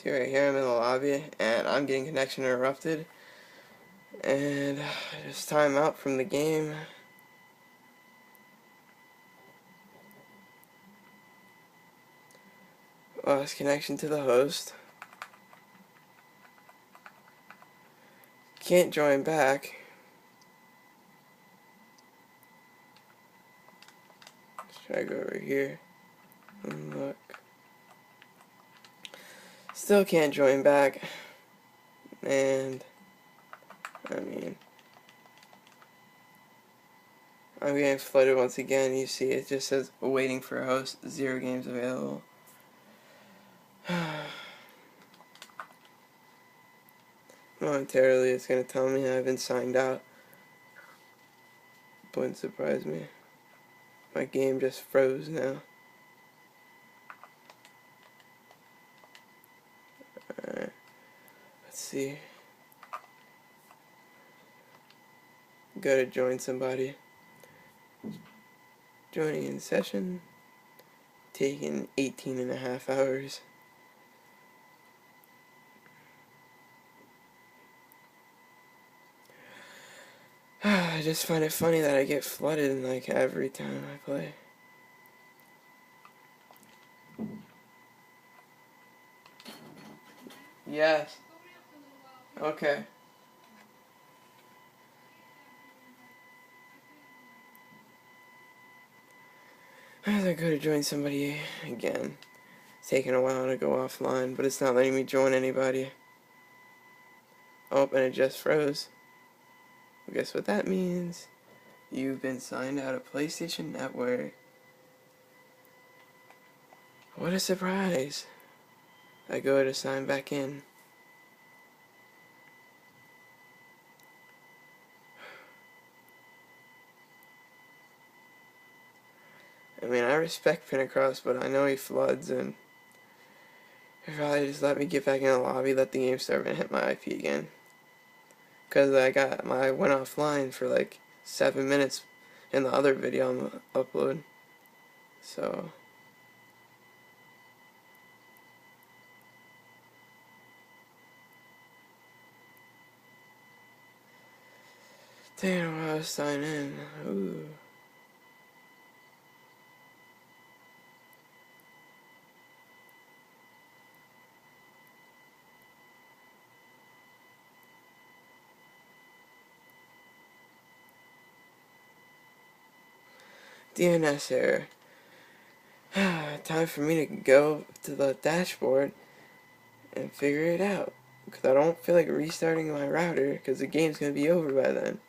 See right here, I'm in the lobby, and I'm getting connection interrupted, and just time out from the game. Lost connection to the host. Can't join back. Let's try to go over here and look. Still can't join back. And I mean, I'm getting flooded once again. You see, it just says waiting for a host, 0 games available. Momentarily, it's gonna tell me I've been signed out. Wouldn't surprise me. My game just froze now. Alright, let's see. Go to join somebody. Joining in session. Taking 18.5 hours. I just find it funny that I get flooded like every time I play. Yes. Okay. As I go to join somebody again. It's taking a while to go offline, but it's not letting me join anybody. Oh, and it just froze. Well, guess what that means? You've been signed out of PlayStation Network. What a surprise. I go to sign back in. I mean, I respect Penacross, but I know he floods, and he'd probably just let me get back in the lobby, let the game start, and hit my IP again. Because I went offline for like 7 minutes in the other video I'm uploading. So damn, I was signing in. Ooh. DNS error. Time for me to go to the dashboard and figure it out. Because I don't feel like restarting my router because the game's going to be over by then.